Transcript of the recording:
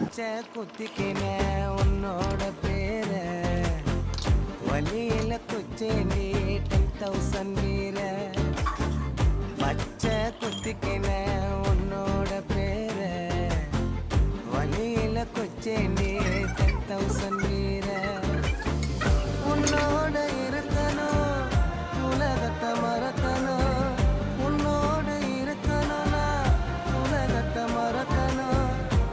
பச்சை குத்திக்கின உன்னோட பேர வழியில குச்சேண்டி 10,000 வீர பச்சை குத்திக்கின உன்னோட பேர வழியில குச்சேண்டி 10,000 வீர